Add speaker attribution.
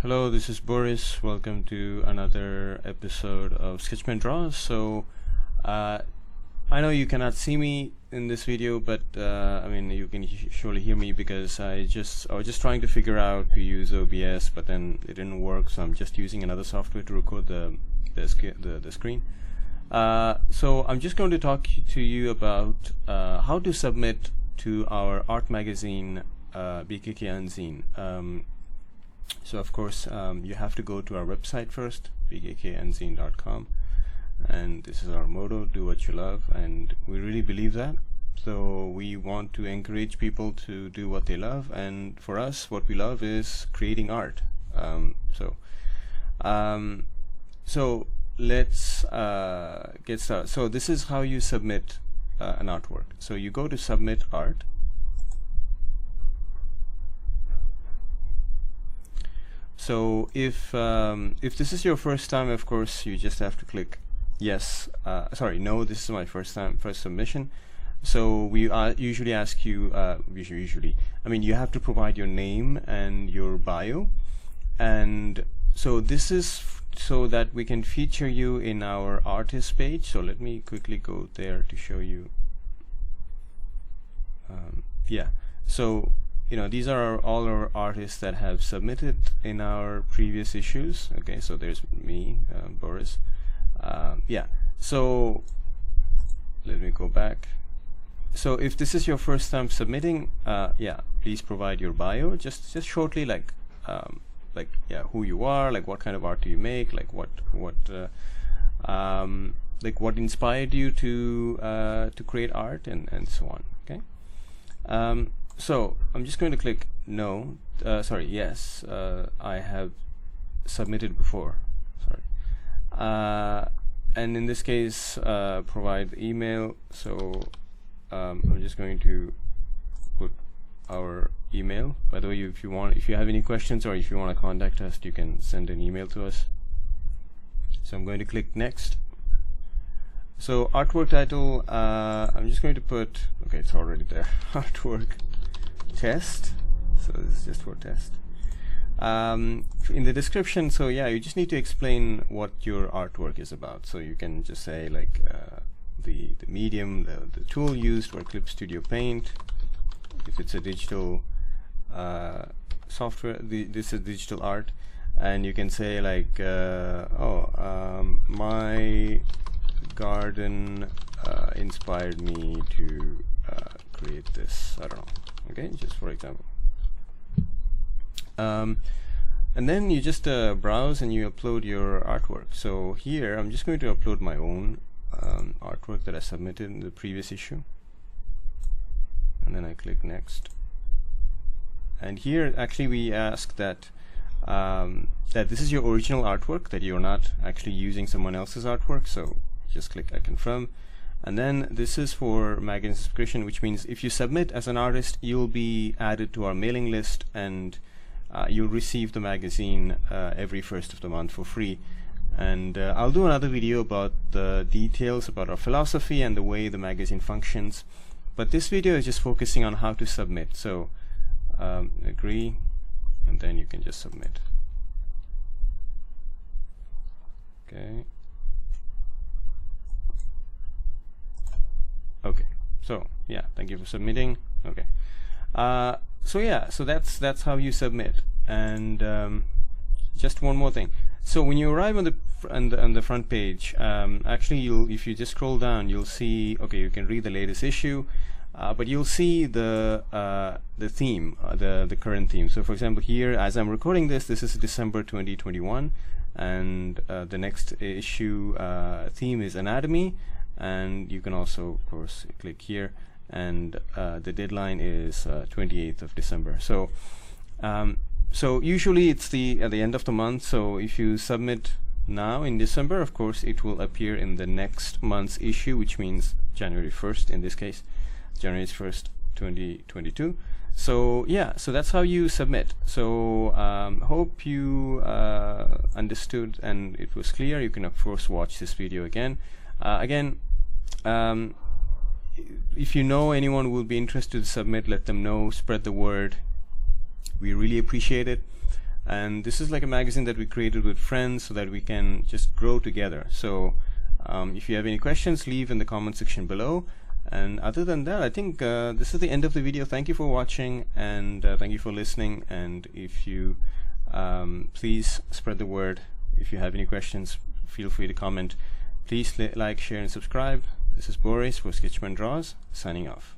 Speaker 1: Hello, this is Boris. Welcome to another episode of Sketchman Draws. So, I know you cannot see me in this video, but I mean you can surely hear me because I was just trying to figure out to use OBS, but then it didn't work. So I'm just using another software to record the screen. So I'm just going to talk to you about how to submit to our art magazine BKK UNZINE. So of course you have to go to our website first, bkkunzine.com, and this is our motto: do what you love, and we really believe that. So we want to encourage people to do what they love, and for us what we love is creating art. So let's get started. So this is how you submit an artwork. So you go to submit art. So if this is your first time, of course you just have to click yes. No, this is my first submission. So we usually ask you, I mean you have to provide your name and your bio, and so this is so that we can feature you in our artist page. So let me quickly go there to show you. So these are all our artists that have submitted in our previous issues. Okay, so there's me, Boris. So let me go back. So if this is your first time submitting, please provide your bio, just shortly, like who you are, like what kind of art do you make, like what inspired you to create art, and so on. Okay. So I'm just going to click yes. I have submitted before. And in this case, provide email. So I'm just going to put our email. By the way, if you have any questions or if you want to contact us, you can send an email to us. So I'm going to click next. So artwork title, I'm just going to put, okay, it's already there, artwork test. So this is just for test. In the description, so yeah, you just need to explain what your artwork is about. So you can just say like the medium, the tool used for Clip Studio Paint. If it's a digital software, this is digital art, and you can say like my garden inspired me to create this. I don't know. Okay, just for example. And then you just browse and you upload your artwork. So here I'm just going to upload my own artwork that I submitted in the previous issue, and then I click next. And here actually we ask that that this is your original artwork, that you're not actually using someone else's artwork. So just click I confirm. And then this is for magazine subscription, which means if you submit as an artist, you'll be added to our mailing list, and you'll receive the magazine every first of the month for free. And I'll do another video about the details about our philosophy and the way the magazine functions, but this video is just focusing on how to submit. So agree, and then you can just submit. Okay. Okay, so yeah, thank you for submitting. Okay, so that's how you submit. And just one more thing. So when you arrive on the front page, actually if you just scroll down, you'll see, okay, you can read the latest issue, but you'll see the theme, the current theme. So for example, here as I'm recording this is December 2021, and the next issue theme is anatomy. And you can also, of course, click here, and the deadline is 28th of December. So, so usually it's at the end of the month. So if you submit now in December, of course, it will appear in the next month's issue, which means January 1st in this case, January 1st, 2022. So yeah, so that's how you submit. So hope you understood and it was clear. You can of course watch this video again. If you know anyone who will be interested to submit, let them know, spread the word. We really appreciate it. and this is like a magazine that we created with friends so that we can just grow together. So if you have any questions, leave in the comment section below. And other than that, I think this is the end of the video. Thank you for watching, and thank you for listening. And if you please spread the word. If you have any questions, feel free to comment. Please like, share, and subscribe. This is Boris for Sketchman Draws, signing off.